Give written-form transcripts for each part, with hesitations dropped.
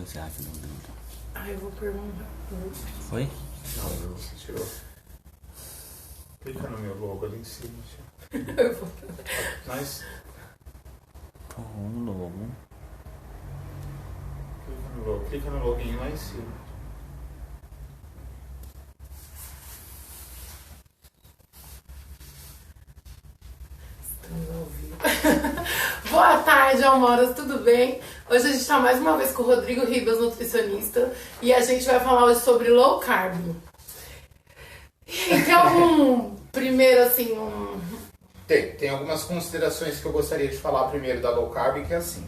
você acha do Duda? Eu vou perguntar. Foi? Não, você tirou. Clica no meu logo ali em cima. Eu vou. Mas Pô, um logo. clica no login lá em cima. Estamos ao vivo. Boa tarde, Almoras, tudo bem? Hoje a gente está mais uma vez com o Rodrigo Ribas, nutricionista, e a gente vai falar hoje sobre low carb. Então, primeiro assim, Tem algumas considerações que eu gostaria de falar primeiro da low carb, que é assim.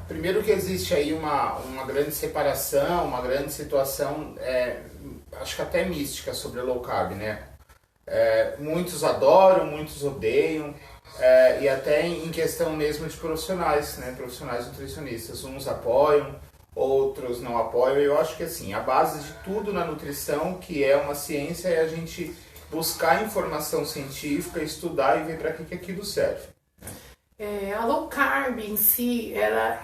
Primeiro que existe aí uma grande separação, uma grande situação, acho que até mística sobre a low carb, né? Muitos adoram, muitos odeiam, e até em questão mesmo de profissionais, né? Profissionais nutricionistas, uns apoiam, outros não apoiam. Eu acho que assim, a base de tudo na nutrição, que é uma ciência, é a gente buscar informação científica, estudar e ver para que aquilo serve. a low carb em si, ela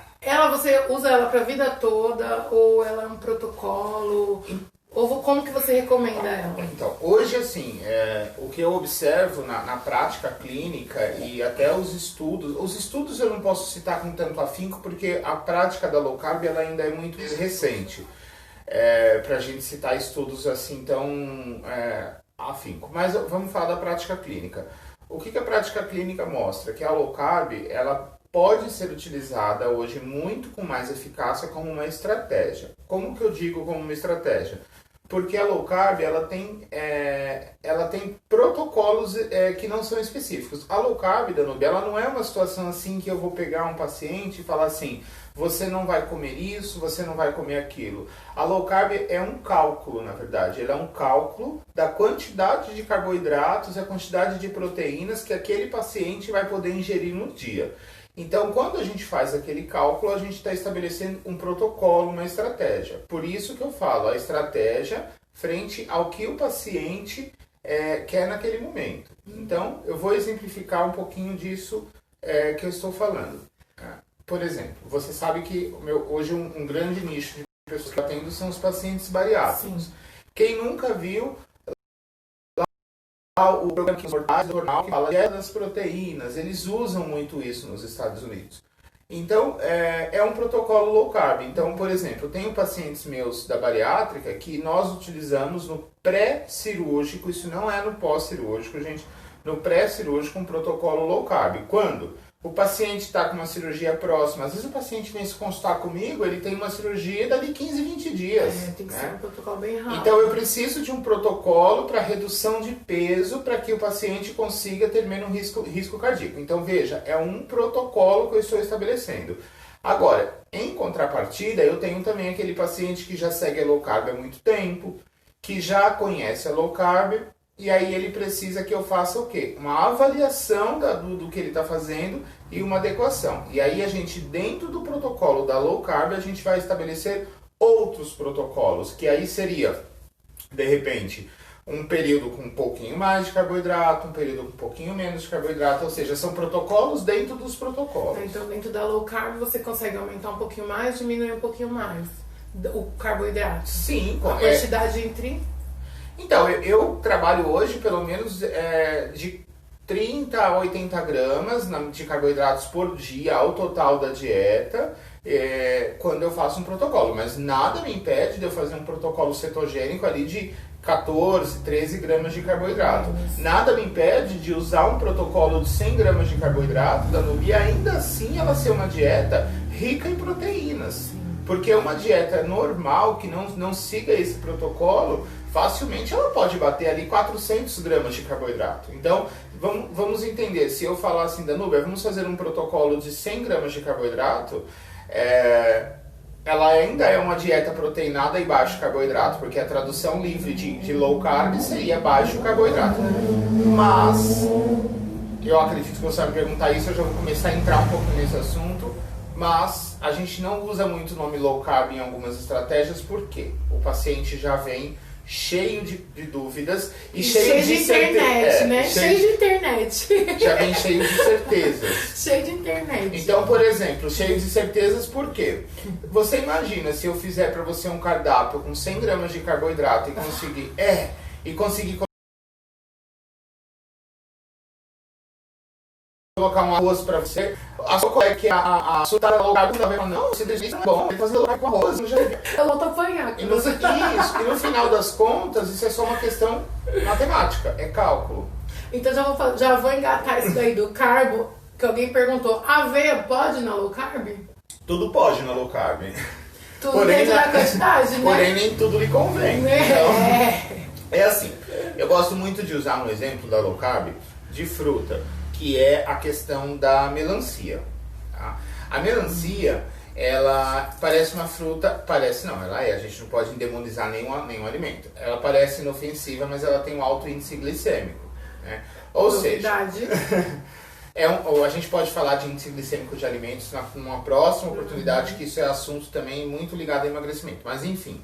você usa ela para a vida toda, ou ela é um protocolo, ou como que você recomenda ela? Então, hoje assim, o que eu observo na prática clínica e até os estudos eu não posso citar com tanto afinco porque a prática da low carb ela ainda é muito recente para a gente citar estudos assim tão afinco. Mas vamos falar da prática clínica. O que a prática clínica mostra? Que a low carb ela pode ser utilizada hoje muito com mais eficácia como uma estratégia. Como que eu digo como uma estratégia? Porque a low carb ela tem protocolos que não são específicos. A low carb, Danube, ela não é uma situação assim que eu vou pegar um paciente e falar assim, você não vai comer isso, você não vai comer aquilo. A low carb é um cálculo, na verdade. Ela é um cálculo da quantidade de carboidratos e a quantidade de proteínas que aquele paciente vai poder ingerir no dia. Então, quando a gente faz aquele cálculo, a gente está estabelecendo um protocolo, uma estratégia. Por isso que eu falo, a estratégia frente ao que o paciente quer naquele momento. Então, eu vou exemplificar um pouquinho disso que eu estou falando. Por exemplo, você sabe que hoje um grande nicho de pessoas que eu atendo são os pacientes bariátricos. Sim. Quem nunca viu o programa do jornal que fala das proteínas, eles usam muito isso nos Estados Unidos. Então, é um protocolo low carb. Então, por exemplo, eu tenho pacientes meus da bariátrica que nós utilizamos no pré-cirúrgico, isso não é no pós-cirúrgico, gente, no pré-cirúrgico um protocolo low carb. Quando o paciente está com uma cirurgia próxima, às vezes o paciente vem se consultar comigo, ele tem uma cirurgia dali 15, 20 dias. Tem que ser um protocolo bem rápido. Então eu preciso de um protocolo para redução de peso para que o paciente consiga ter menos risco cardíaco. Então veja, é um protocolo que eu estou estabelecendo. Agora, em contrapartida, eu tenho também aquele paciente que já segue a low carb há muito tempo, que já conhece a low carb, e aí ele precisa que eu faça o quê? Uma avaliação do que ele está fazendo e uma adequação. E aí a gente, dentro do protocolo da low carb, a gente vai estabelecer outros protocolos, que aí seria, de repente, um período com um pouquinho mais de carboidrato, um período com um pouquinho menos de carboidrato, ou seja, são protocolos dentro dos protocolos. Então, dentro da low carb, você consegue aumentar um pouquinho mais, diminuir um pouquinho mais o carboidrato? Sim. A quantidade entre... Então, eu trabalho hoje pelo menos de 30 a 80 gramas de carboidratos por dia ao total da dieta, quando eu faço um protocolo. Mas nada me impede de eu fazer um protocolo cetogênico ali de 14, 13 gramas de carboidrato. Nada me impede de usar um protocolo de 100 gramas de carboidrato, Danube, e ainda assim ela ser uma dieta rica em proteínas. Porque uma dieta normal que não siga esse protocolo, facilmente ela pode bater ali 400 gramas de carboidrato. Então, vamos entender, se eu falar assim, Danube, vamos fazer um protocolo de 100 gramas de carboidrato, ela ainda é uma dieta proteinada e baixo carboidrato, porque a tradução livre de low carb seria baixo carboidrato. Mas, eu acredito que você vai me perguntar isso, eu já vou começar a entrar um pouco nesse assunto, mas a gente não usa muito o nome low carb em algumas estratégias, porque o paciente já vem cheio de dúvidas e cheio de internet, né? Cheio de internet. Já vem cheio de certezas. Cheio de internet. Então, por exemplo, cheio de certezas por quê? Você imagina se eu fizer para você um cardápio com 100 gramas de carboidrato e conseguir colocar um arroz pra você, a sua colega que a sua low carb vai falar, não, esse delícia é bom, vai fazer low carb com arroz. Eu vou apanhar. E no final das contas, isso é só uma questão matemática, é cálculo. Então já vou engatar isso daí do carbo, que alguém perguntou, aveia pode na low carb? Tudo pode na low carb. Tudo porém, dentro da quantidade, né? Porém, nem tudo lhe convém. Então, é assim, eu gosto muito de usar um exemplo da low carb de fruta, que é a questão da melancia. Tá? A melancia, ela parece uma fruta, parece não, ela é, a gente não pode endemonizar nenhum alimento. Ela parece inofensiva, mas ela tem um alto índice glicêmico. Né? Ou Novidade. seja, ou a gente pode falar de índice glicêmico de alimentos numa próxima oportunidade, que isso é assunto também muito ligado ao emagrecimento. Mas enfim,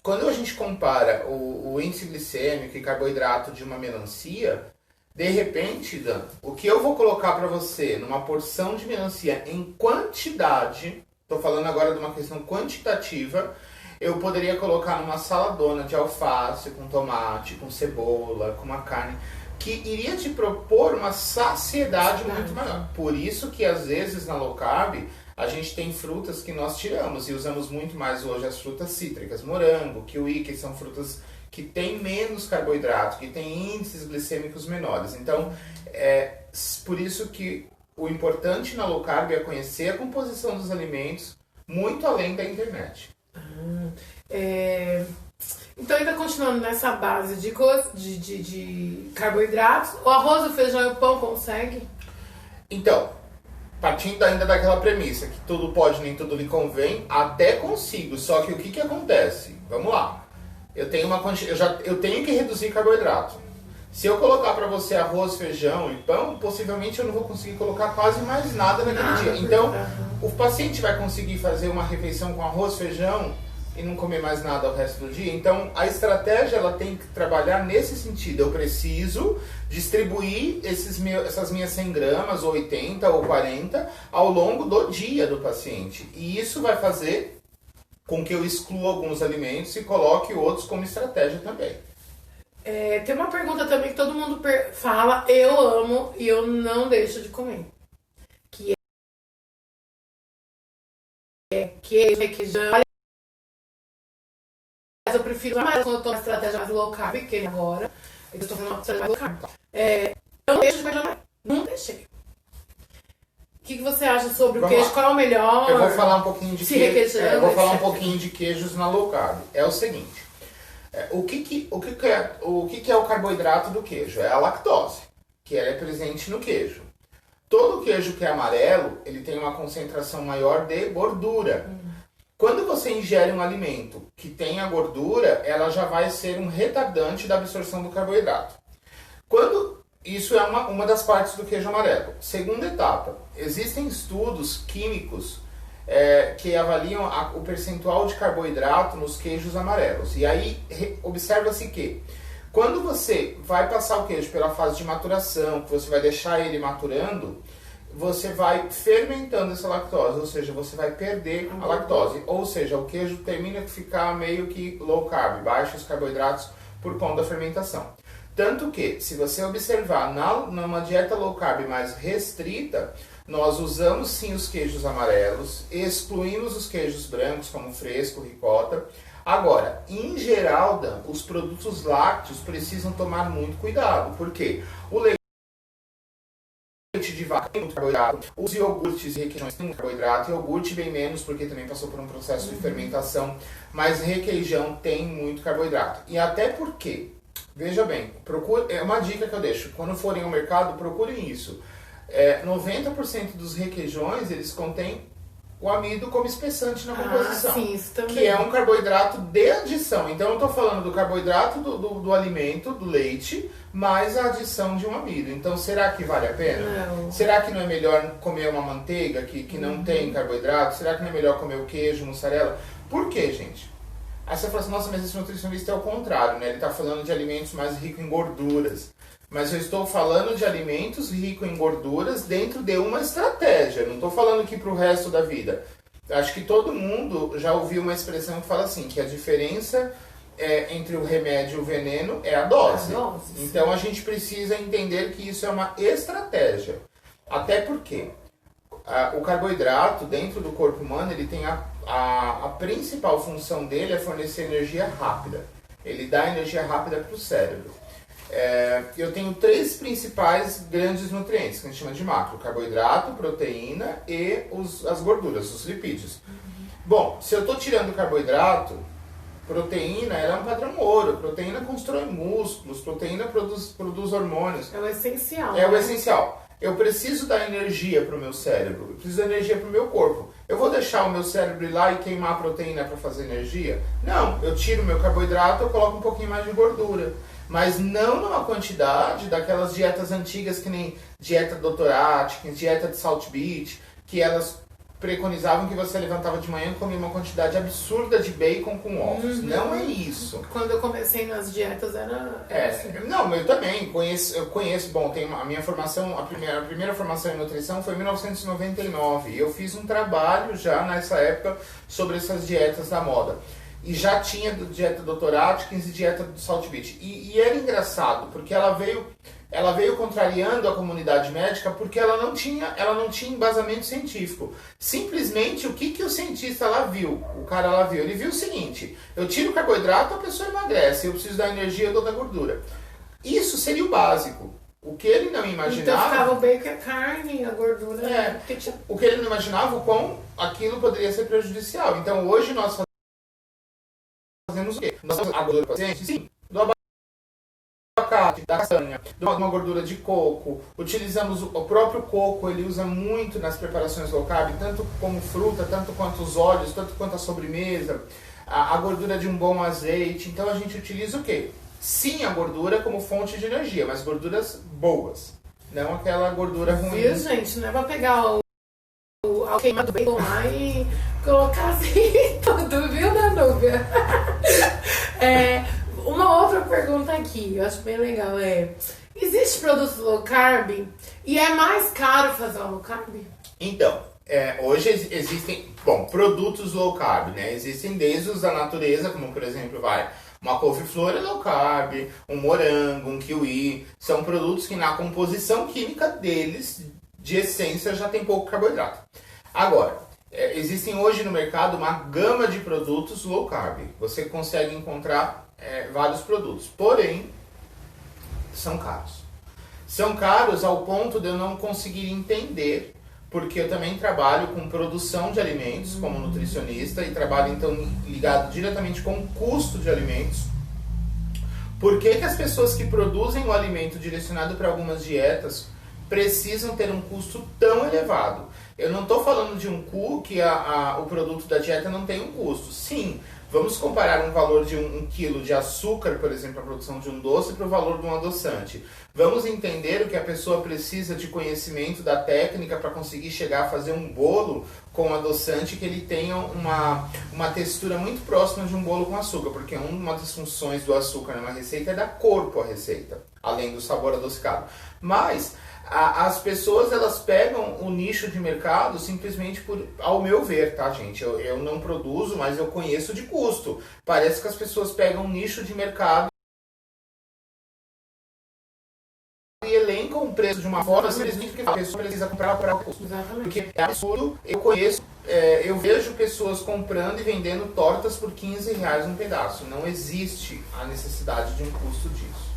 quando a gente compara o índice glicêmico e carboidrato de uma melancia, de repente, Dan, o que eu vou colocar para você numa porção de melancia em quantidade, estou falando agora de uma questão quantitativa, eu poderia colocar numa saladona de alface, com tomate, com cebola, com uma carne, que iria te propor uma saciedade muito maior. Por isso que às vezes na low carb a gente tem frutas que nós tiramos e usamos muito mais hoje as frutas cítricas, morango, kiwi, que são frutas que têm menos carboidrato, que têm índices glicêmicos menores. Então, é por isso que o importante na low carb é conhecer a composição dos alimentos muito além da internet. Então, ainda continuando nessa base de carboidratos, o arroz, o feijão e o pão consegue? Então, partindo ainda daquela premissa que tudo pode, nem tudo lhe convém, até consigo. Só que o que acontece? Vamos lá. Eu tenho que reduzir carboidrato. Se eu colocar para você arroz, feijão e pão, possivelmente eu não vou conseguir colocar quase mais nada naquele dia. Então, o paciente vai conseguir fazer uma refeição com arroz, feijão e não comer mais nada o resto do dia. Então, a estratégia ela tem que trabalhar nesse sentido. Eu preciso distribuir essas minhas 100 gramas, ou 80 ou 40, ao longo do dia do paciente. E isso vai fazer com que eu exclua alguns alimentos e coloque outros como estratégia também. Tem uma pergunta também que todo mundo fala, eu amo e eu não deixo de comer. Que é queijo, requeijão. Eu prefiro mais quando eu tô na estratégia mais low carb, que agora eu estou fazendo uma estratégia mais low carb. Eu não deixo de comer, não deixei. O que você acha sobre o queijo? Qual é o melhor? Eu vou falar um pouquinho de queijo. Eu vou falar um etc. pouquinho de queijos na low carb. É o seguinte, o que é o carboidrato do queijo? É a lactose, que ela é presente no queijo. Todo queijo que é amarelo, ele tem uma concentração maior de gordura. Quando você ingere um alimento que tenha gordura, ela já vai ser um retardante da absorção do carboidrato. Isso é uma das partes do queijo amarelo. Segunda etapa, existem estudos químicos que avaliam o percentual de carboidrato nos queijos amarelos. E aí observa-se que quando você vai passar o queijo pela fase de maturação, que você vai deixar ele maturando, você vai fermentando essa lactose, ou seja, você vai perder a lactose. Ou seja, o queijo termina de ficar meio que low carb, baixos carboidratos por conta da fermentação. Tanto que, se você observar numa dieta low carb mais restrita, nós usamos sim os queijos amarelos, excluímos os queijos brancos, como fresco, ricota. Agora, em geral, os produtos lácteos precisam tomar muito cuidado. Por quê? O leite de vaca tem muito carboidrato, os iogurtes e requeijões têm muito carboidrato, iogurte bem menos, porque também passou por um processo de fermentação, mas requeijão tem muito carboidrato. E até porque, veja bem, é uma dica que eu deixo, quando forem ao mercado, procurem isso. 90% dos requeijões, eles contêm o amido como espessante na composição, sim, isso também. Que é um carboidrato de adição. Então eu estou falando do carboidrato do alimento, do leite, mais a adição de um amido. Então será que vale a pena? Não. Será que não é melhor comer uma manteiga que não tem carboidrato? Será que não é melhor comer o queijo, mussarela? Por quê, gente? Aí você fala assim, nossa, mas esse nutricionista é o contrário, né? Ele está falando de alimentos mais ricos em gorduras. Mas eu estou falando de alimentos ricos em gorduras dentro de uma estratégia. Não estou falando aqui para o resto da vida. Acho que todo mundo já ouviu uma expressão que fala assim, que a diferença entre o remédio e o veneno é a dose. Então a gente precisa entender que isso é uma estratégia. Até porque o carboidrato dentro do corpo humano, ele tem a principal função dele é fornecer energia rápida. Ele dá energia rápida para o cérebro. Eu tenho 3 principais grandes nutrientes, que a gente chama de macro: carboidrato, proteína e as gorduras, os lipídios. Bom, se eu estou tirando o carboidrato, proteína ela é um padrão ouro. Proteína constrói músculos, proteína produz hormônios. É o essencial. É o essencial. Eu preciso dar energia para o meu cérebro, eu preciso dar energia para o meu corpo. Eu vou deixar o meu cérebro ir lá e queimar a proteína para fazer energia? Não, eu tiro o meu carboidrato, eu coloco um pouquinho mais de gordura. Mas não numa quantidade daquelas dietas antigas que nem dieta Dr. Atkins, dieta de Salt Beach, que elas preconizavam que você levantava de manhã e comia uma quantidade absurda de bacon com ovos. Não é isso. Quando eu comecei nas dietas era assim. Não, eu também conheço, bom, tem a minha formação, a primeira formação em nutrição foi em 1999. E eu fiz um trabalho já nessa época sobre essas dietas da moda. E já tinha dieta Dr. Atkins e dieta do Salt Beach. E era engraçado, porque ela veio contrariando a comunidade médica porque ela não tinha embasamento científico. Simplesmente o que o cientista lá viu, o cara lá viu? Ele viu o seguinte: eu tiro o carboidrato, a pessoa emagrece, eu preciso da energia, eu dou da gordura. Isso seria o básico. O que ele não imaginava... Então ficava o bacon, a carne, a gordura... O que ele não imaginava, o quão aquilo poderia ser prejudicial. Então hoje nós fazemos o quê? Nós fazemos a gordura do paciente? Sim. Do abacate, da castanha, de uma gordura de coco. Utilizamos o próprio coco, ele usa muito nas preparações low carb, tanto como fruta, tanto quanto os óleos, tanto quanto a sobremesa. A gordura de um bom azeite. Então a gente utiliza o quê? Sim, a gordura como fonte de energia, mas gorduras boas. Não aquela gordura ruim. Viu, gente? Não é pra pegar a queima do bacon lá e colocar assim tudo, viu, Danúbia? Uma outra pergunta aqui, eu acho bem legal, existe produto low carb e é mais caro fazer uma low carb? Então, hoje existem, produtos low carb, né? Existem desde os da natureza, como por exemplo, uma couve-flor é low carb, um morango, um kiwi, são produtos que na composição química deles, de essência, já tem pouco carboidrato. Agora, existem hoje no mercado uma gama de produtos low carb. Você consegue encontrar vários produtos, porém, são caros. São caros ao ponto de eu não conseguir entender, porque eu também trabalho com produção de alimentos como nutricionista e trabalho então ligado diretamente com o custo de alimentos. Por que as pessoas que produzem o alimento direcionado para algumas dietas precisam ter um custo tão elevado? Eu não estou falando de que o produto da dieta não tem um custo. Sim, vamos comparar um valor de um quilo de açúcar, por exemplo, a produção de um doce, para o valor de um adoçante. Vamos entender o que a pessoa precisa de conhecimento da técnica para conseguir chegar a fazer um bolo com adoçante que ele tenha uma textura muito próxima de um bolo com açúcar, porque uma das funções do açúcar numa receita é dar corpo à receita, além do sabor adocicado. Mas as pessoas, elas pegam o nicho de mercado simplesmente ao meu ver, tá, gente? Eu não produzo, mas eu conheço de custo. Parece que as pessoas pegam um nicho de mercado e elencam o preço de uma forma simplesmente porque a pessoa precisa comprar para o custo. Porque é absurdo. Eu vejo pessoas comprando e vendendo tortas por R$15 um pedaço. Não existe a necessidade de um custo disso.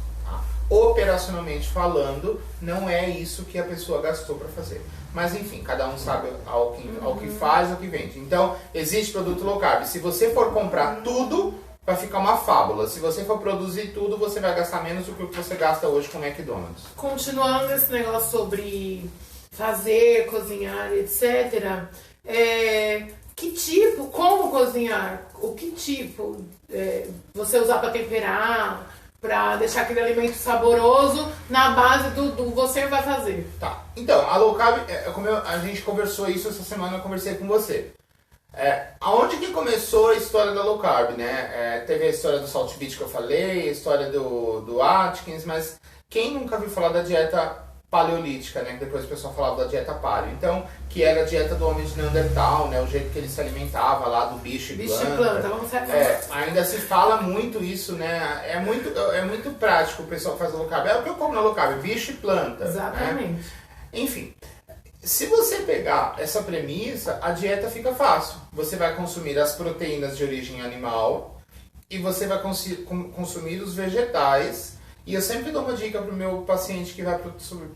Operacionalmente falando, não é isso que a pessoa gastou para fazer. Mas enfim, cada um sabe ao que faz, ao que vende. Então, existe produto low carb. Se você for comprar tudo, vai ficar uma fábula. Se você for produzir tudo, você vai gastar menos do que o que você gasta hoje com McDonald's. Continuando esse negócio sobre fazer, cozinhar, etc. Como cozinhar? O que tipo você usar para temperar? Pra deixar aquele alimento saboroso na base do você vai fazer. Tá. Então, a low carb, como a gente conversou isso essa semana, eu conversei com você. Aonde que começou a história da low carb, né? Teve a história do Salt Beach que eu falei, a história do Atkins, mas quem nunca viu falar da dieta paleolítica, né? Que depois o pessoal falava da dieta paleo. Então, que era a dieta do homem de Neandertal, né? O jeito que ele se alimentava lá do bicho e planta. Vamos saber. Ainda se fala muito isso, né? É muito prático o pessoal que faz low carb. É o que eu como na low carb, bicho e planta. Exatamente. Né? Enfim. Se você pegar essa premissa, a dieta fica fácil. Você vai consumir as proteínas de origem animal e você vai consumir os vegetais. E eu sempre dou uma dica para o meu paciente que vai consumir.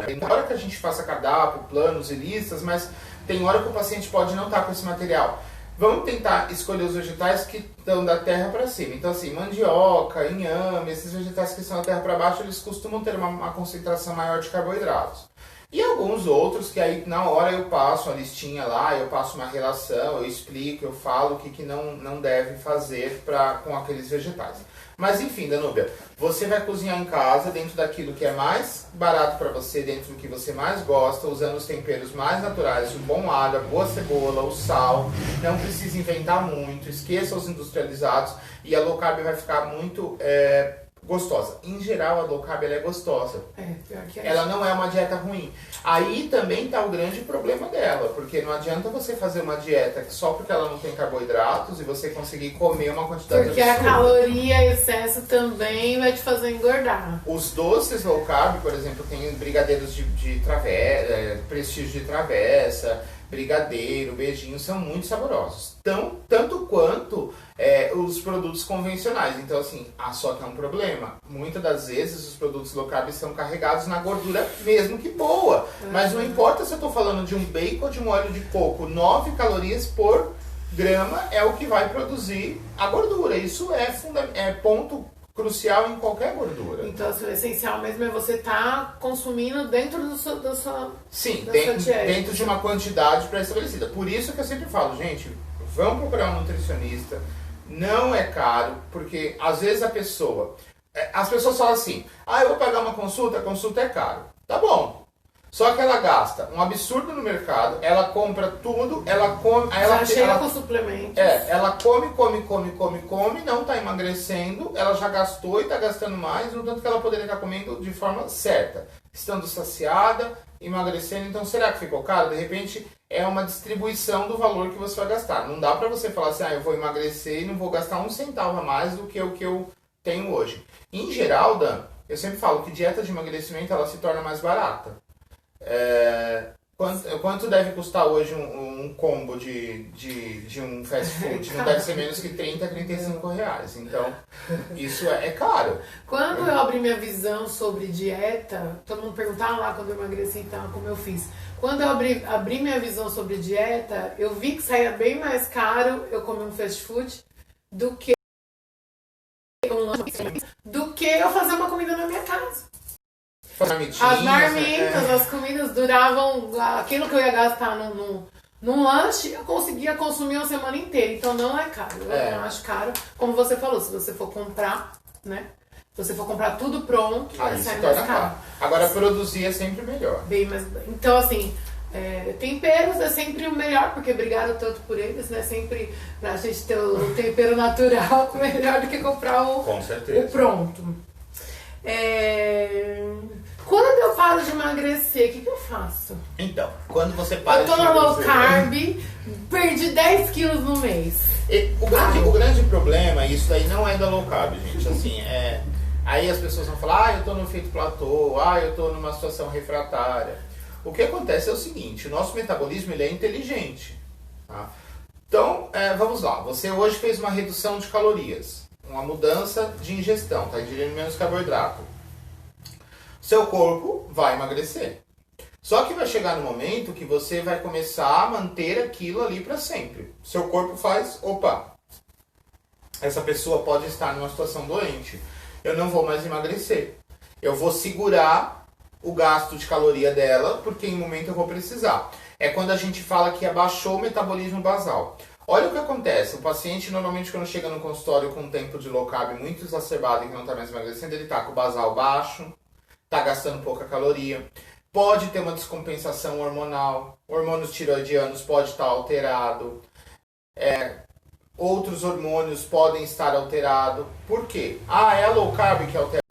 Tem hora que a gente faça cardápio, planos e listas, mas tem hora que o paciente pode não estar com esse material. Vamos tentar escolher os vegetais que estão da terra para cima. Então, assim, mandioca, inhame, esses vegetais que estão da terra para baixo, eles costumam ter uma concentração maior de carboidratos. E alguns outros que aí, na hora, eu passo a listinha lá, eu passo uma relação, eu explico, eu falo o que não deve fazer com aqueles vegetais. Mas enfim, Danúbia, você vai cozinhar em casa dentro daquilo que é mais barato para você, dentro do que você mais gosta, usando os temperos mais naturais, o bom alho, a boa cebola, o sal. Não precisa inventar muito, esqueça os industrializados e a low carb vai ficar muito gostosa. Em geral, a low carb ela é gostosa. Pior que ela não é uma dieta ruim. Aí também está o grande problema dela, porque não adianta você fazer uma dieta só porque ela não tem carboidratos e você conseguir comer uma quantidade Porque a caloria e excesso também vai te fazer engordar. Os doces low carb, por exemplo, tem brigadeiros de travessa, prestígio de travessa, brigadeiro, beijinho, são muito saborosos. Tanto quanto os produtos convencionais. Então, assim, só que é um problema. Muitas das vezes os produtos low carb são carregados na gordura mesmo que boa. Mas não importa se eu estou falando de um bacon ou de um óleo de coco, 9 calorias por grama é o que vai produzir a gordura. Isso é ponto crucial em qualquer gordura. Então, assim, o essencial mesmo é você estar consumindo dentro da sua Sim, dieta. dentro de uma quantidade pré-estabelecida. Por isso que eu sempre falo, gente, vamos procurar um nutricionista. Não é caro, porque às vezes as pessoas falam assim, eu vou pagar uma consulta, a consulta é caro. Tá bom. Só que ela gasta um absurdo no mercado, ela compra tudo, ela come... Ela chega com suplementos. Ela come, não está emagrecendo, ela já gastou e está gastando mais, no tanto que ela poderia estar comendo de forma certa. Estando saciada, emagrecendo, então será que ficou caro? De repente é uma distribuição do valor que você vai gastar. Não dá para você falar assim, eu vou emagrecer e não vou gastar um centavo a mais do que o que eu tenho hoje. Em geral, Dan, eu sempre falo que dieta de emagrecimento ela se torna mais barata. Quanto deve custar hoje um combo de um fast food? Não deve ser menos que 30, 35 reais. Então, isso é caro. Quando eu abri minha visão sobre dieta, todo mundo perguntava lá quando eu emagreci e tal, como eu fiz. Quando eu abri minha visão sobre dieta, eu vi que saía bem mais caro eu comer um fast food do que eu fazer uma comida na minha casa. As marmitas, as comidas duravam, aquilo que eu ia gastar num lanche, eu conseguia consumir uma semana inteira. Então não é caro, eu não acho caro. Como você falou, se você for comprar, né? Se você for comprar tudo pronto, vai sair mais caro. Agora produzir é sempre melhor. Bem mais. Então assim, temperos é sempre o melhor, porque brigaram tanto por eles, né? Sempre pra gente ter o tempero natural melhor do que comprar Com certeza. o pronto. Quando eu paro de emagrecer, o que eu faço? Então, quando você para eu tô na low carb, perdi 10 quilos no mês. O grande problema, isso aí não é da low carb, gente. Assim, aí as pessoas vão falar, eu tô no efeito platô, eu tô numa situação refratária. O que acontece é o seguinte, o nosso metabolismo ele é inteligente. Tá? Então, vamos lá. Você hoje fez uma redução de calorias, uma mudança de ingestão, tá ingerindo menos carboidrato. Seu corpo vai emagrecer. Só que vai chegar no momento que você vai começar a manter aquilo ali para sempre. Seu corpo faz, essa pessoa pode estar numa situação doente. Eu não vou mais emagrecer. Eu vou segurar o gasto de caloria dela, porque em um momento eu vou precisar. É quando a gente fala que abaixou o metabolismo basal. Olha o que acontece. O paciente, normalmente, quando chega no consultório com um tempo de low carb muito exacerbado e que não está mais emagrecendo, ele está com o basal baixo, está gastando pouca caloria, pode ter uma descompensação hormonal, hormônios tiroidianos pode estar alterado, outros hormônios podem estar alterados. Por quê? É a low carb que altera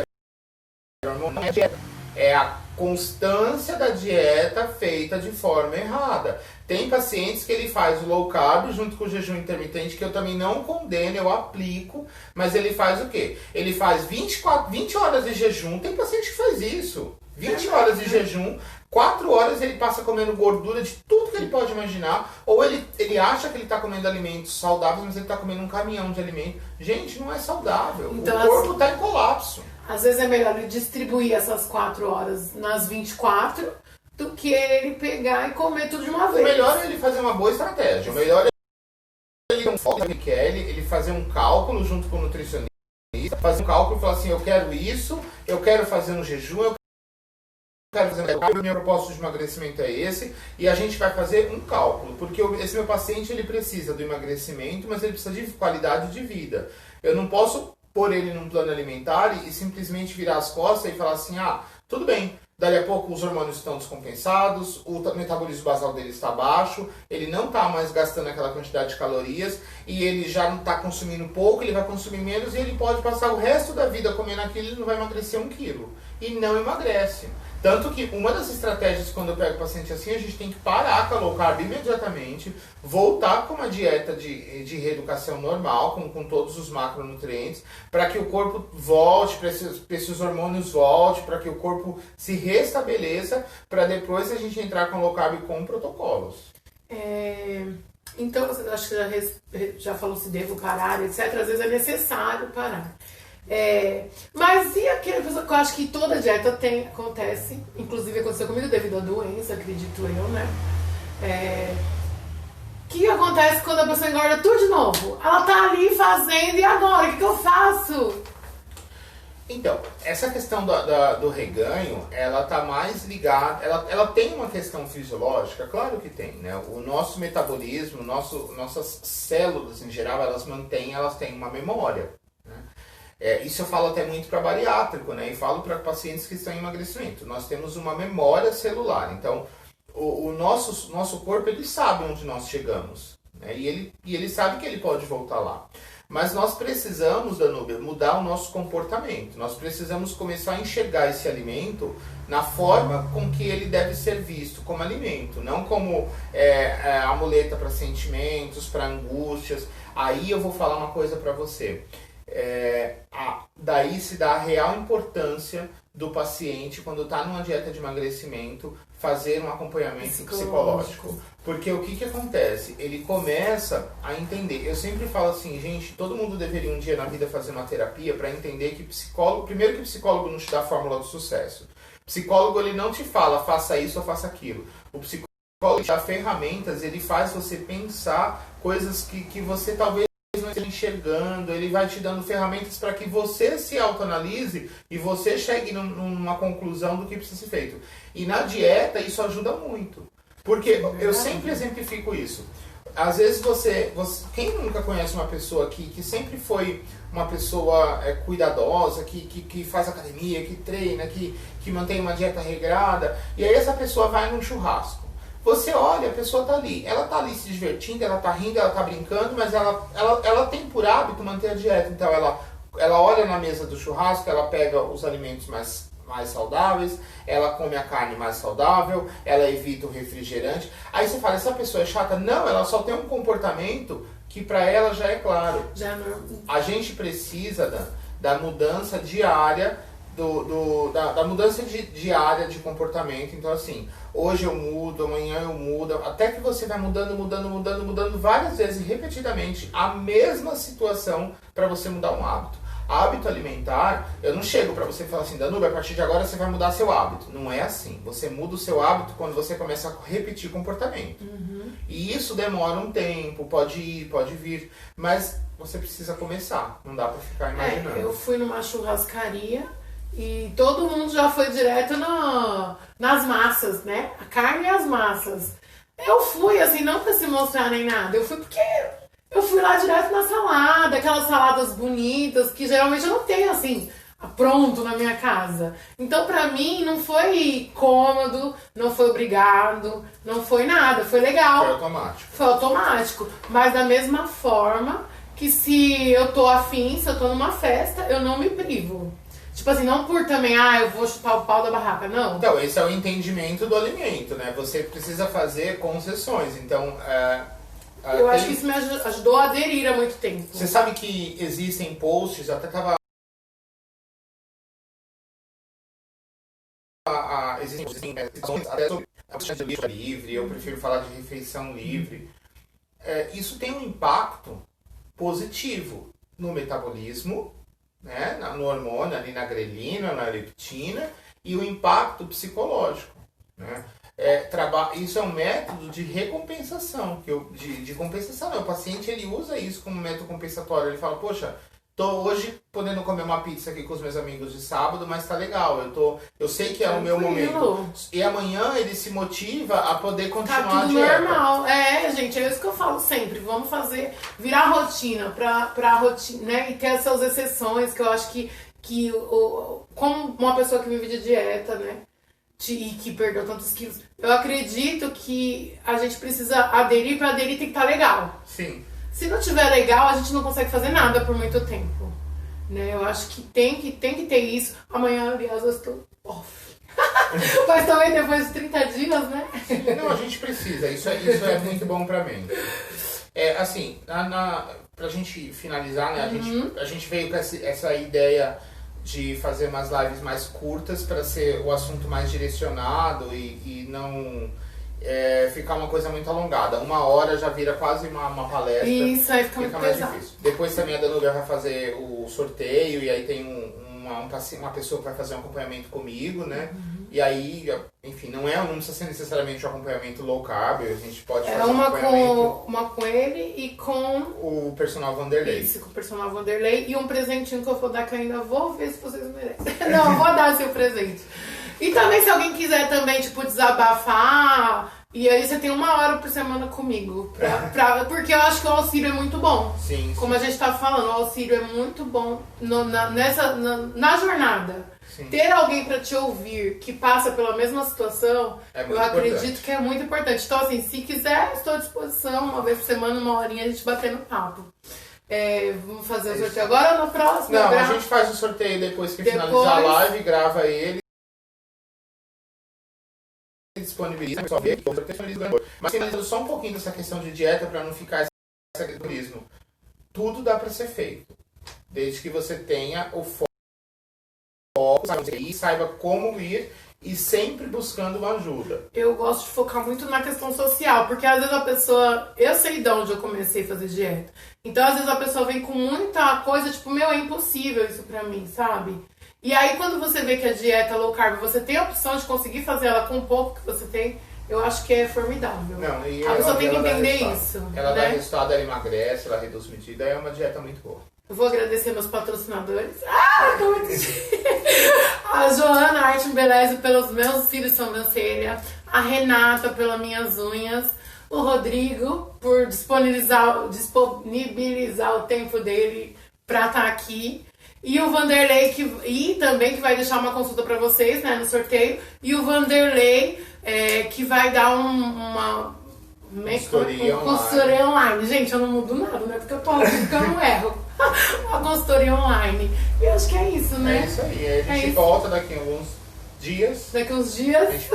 o hormônio? Não é a dieta, é a constância da dieta feita de forma errada. Tem pacientes que ele faz o low carb junto com o jejum intermitente, que eu também não condeno, eu aplico, mas ele faz o quê? Ele faz 20 horas de jejum, tem paciente que faz isso, 20 horas de jejum, 4 horas ele passa comendo gordura de tudo que ele pode imaginar, ou ele acha que ele está comendo alimentos saudáveis, mas ele está comendo um caminhão de alimento. Gente, não é saudável, então, o corpo está em colapso. Às vezes é melhor ele distribuir essas 4 horas nas 24 do que ele pegar e comer tudo de uma vez. O melhor é ele fazer uma boa estratégia. O melhor é ele ter um foco que ele quer, ele fazer um cálculo junto com o nutricionista, fazer um cálculo e falar assim, eu quero isso, eu quero fazer um jejum, eu quero fazer o meu propósito de emagrecimento é esse, e a gente vai fazer um cálculo, porque esse meu paciente ele precisa do emagrecimento, mas ele precisa de qualidade de vida. Eu não posso pôr ele num plano alimentar e simplesmente virar as costas e falar assim, tudo bem, dali a pouco os hormônios estão descompensados, o metabolismo basal dele está baixo, ele não está mais gastando aquela quantidade de calorias e ele já não está consumindo pouco, ele vai consumir menos e ele pode passar o resto da vida comendo aquilo e ele não vai emagrecer 1 quilo. E não emagrece. Tanto que uma das estratégias quando eu pego o paciente assim, a gente tem que parar com a low carb imediatamente, voltar com uma dieta de reeducação normal, com todos os macronutrientes, para que o corpo volte, para esses hormônios volte, para que o corpo se restabeleça, para depois a gente entrar com low carb com protocolos. Então, acho que já falou se devo parar, etc. Às vezes é necessário parar. Mas e aquele pessoa que eu acho que toda dieta acontece, inclusive aconteceu comigo devido à doença, acredito eu, né? Que acontece quando a pessoa engorda tudo de novo? Ela tá ali fazendo, e agora? O que eu faço? Então, essa questão do reganho, ela tá mais ligada, ela tem uma questão fisiológica, claro que tem, né? O nosso metabolismo, nossas células em geral, elas têm uma memória. Isso eu falo até muito para bariátrico, né? E falo para pacientes que estão em emagrecimento. Nós temos uma memória celular. Então, o nosso corpo, ele sabe onde nós chegamos. Né? E ele sabe que ele pode voltar lá. Mas nós precisamos, Danúbia, mudar o nosso comportamento. Nós precisamos começar a enxergar esse alimento na forma com que ele deve ser visto como alimento. Não como a muleta para sentimentos, para angústias. Aí eu vou falar uma coisa para você. Daí se dá a real importância do paciente, quando está numa dieta de emagrecimento, fazer um acompanhamento psicológico. Porque o que acontece? Ele começa a entender. Eu sempre falo assim, gente, todo mundo deveria um dia na vida fazer uma terapia para entender que primeiro que psicólogo não te dá a fórmula do sucesso. Psicólogo, ele não te fala, faça isso ou faça aquilo. O psicólogo te dá ferramentas, ele faz você pensar coisas que você talvez não esteja enxergando, ele vai te dando ferramentas para que você se autoanalise e você chegue numa conclusão do que precisa ser feito. E na dieta isso ajuda muito, porque eu sempre exemplifico isso. Às vezes quem nunca conhece uma pessoa que sempre foi uma pessoa cuidadosa, que faz academia, que treina, que mantém uma dieta regrada, e aí essa pessoa vai num churrasco. Você olha, a pessoa tá ali, ela tá ali se divertindo, ela tá rindo, ela tá brincando, mas ela tem por hábito manter a dieta. Então ela olha na mesa do churrasco, ela pega os alimentos mais saudáveis, ela come a carne mais saudável, ela evita o refrigerante. Aí você fala, essa pessoa é chata? Não, ela só tem um comportamento que para ela já é claro. Já não. A gente precisa da mudança diária, da mudança diária de comportamento. Então assim, hoje eu mudo, amanhã eu mudo, até que você vai mudando várias vezes, repetidamente, a mesma situação para você mudar um hábito. Hábito alimentar, eu não chego para você e falar assim, Danúbia, a partir de agora você vai mudar seu hábito. Não é assim. Você muda o seu hábito quando você começa a repetir comportamento. E isso demora um tempo, pode ir, pode vir, mas você precisa começar. Não dá para ficar imaginando. Eu fui numa churrascaria e todo mundo já foi direto nas massas, né? A carne e as massas. Eu fui, assim, não pra se mostrar nem nada. Eu fui porque eu fui lá direto na salada, aquelas saladas bonitas, que geralmente eu não tenho, assim, pronto na minha casa. Então, pra mim, não foi cômodo, não foi obrigado, não foi nada, foi legal. Foi automático. Foi automático. Mas da mesma forma que se eu tô afim, se eu tô numa festa, eu não me privo. Tipo assim, não por também, eu vou chutar o pau da barraca, não. Então, esse é o entendimento do alimento, né? Você precisa fazer concessões. Então, eu acho que isso me ajudou a aderir há muito tempo. Você sabe que existem posts, até tava... Existem até sobre a questão de refeição livre, eu prefiro falar de refeição livre. Isso tem um impacto positivo no metabolismo, né? No hormônio, ali na grelina, na leptina, e o impacto psicológico, né? Isso é um método de recompensação, de compensação. O paciente ele usa isso como método compensatório. Ele fala, poxa, tô hoje podendo comer uma pizza aqui com os meus amigos de sábado, mas tá legal. Eu sei que é o meu momento. E amanhã ele se motiva a poder continuar tá tudo a dieta. Normal. Gente, é isso que eu falo sempre. Vamos virar rotina pra rotina, né? E ter as suas exceções, que eu acho que como uma pessoa que vive de dieta, né? E que perdeu tantos quilos, eu acredito que a gente precisa aderir, pra aderir tem que estar legal. Sim. Se não tiver legal, a gente não consegue fazer nada por muito tempo, né? Eu acho que tem que ter isso. Amanhã, aliás, eu estou off. Mas também depois de 30 dias, né? Não, a gente precisa. Isso é muito bom pra mim. Assim, pra gente finalizar, né? A gente veio com essa ideia de fazer umas lives mais curtas para ser o assunto mais direcionado e não ficar uma coisa muito alongada. 1 hora já vira quase uma palestra. Isso, aí fica muito mais pesado. difícil. Depois também a Danúbia vai fazer o sorteio e aí tem uma pessoa que vai fazer um acompanhamento comigo, né? E aí, enfim, não precisa ser necessariamente um acompanhamento low carb, a gente pode fazer um acompanhamento... uma com ele e com... o personal Vanderlei. Isso, com o personal Vanderlei. E um presentinho que eu vou dar, que eu ainda vou ver se vocês merecem. Não, eu vou dar seu presente. E também, se alguém quiser também, tipo, desabafar... E aí você tem 1 hora por semana comigo. Porque eu acho que o auxílio é muito bom. Sim. Como a gente tá falando, o auxílio é muito bom na jornada. Sim. Ter alguém pra te ouvir que passa pela mesma situação, eu acredito que é muito importante. Então, assim, se quiser, estou à disposição, 1 vez por semana, 1 horinha, a gente batendo papo. Vamos fazer o sorteio agora ou no próximo? Não, a gente faz o sorteio depois que finalizar a live, grava ele. Disponibiliza, só ver mas finalizando só um pouquinho dessa questão de dieta para não ficar esse turismo. Tudo dá para ser feito, desde que você tenha o foco e saiba como ir e sempre buscando uma ajuda. Eu gosto de focar muito na questão social, porque às vezes a pessoa... Eu sei de onde eu comecei a fazer dieta. Então, às vezes a pessoa vem com muita coisa, tipo, é impossível isso pra mim, sabe? E aí, quando você vê que a dieta low carb, você tem a opção de conseguir fazer ela com o pouco que você tem, eu acho que é formidável. Não, e a pessoa tem que entender isso. Ela né? dá resultado, ela emagrece, ela reduz medida, é uma dieta muito boa. Eu vou agradecer meus patrocinadores. Tô muito... A Joana Arte Embeleze pelos meus cílios de sobrancelha. A Renata pelas minhas unhas. O Rodrigo por disponibilizar o tempo dele pra estar aqui. E o Vanderlei, que vai deixar uma consulta pra vocês, né, no sorteio. E o Vanderlei, que vai dar uma consultoria online. Gente, eu não mudo nada, né? Porque eu tô aqui porque eu não erro. Uma consultoria online. E eu acho que é isso, né? É isso aí. A gente volta daqui a alguns dias. Daqui uns dias. A gente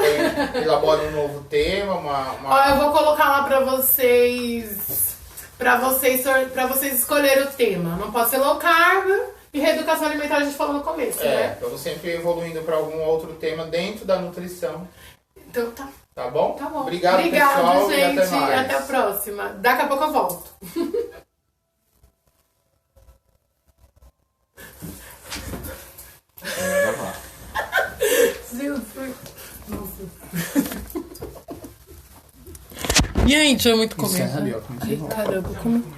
elabora um novo tema, Ó, eu vou colocar lá pra vocês. Pra vocês escolherem o tema. Não pode ser low carb. E reeducação alimentar a gente falou no começo, né? Vamos sempre evoluindo para algum outro tema dentro da nutrição. Então tá. Tá bom? Tá bom. Obrigado, pessoal, gente. e até mais. Até a próxima. Daqui a pouco eu volto. Nossa. Gente, é muito comer. Encerra ali, ó. Ai, caramba, como...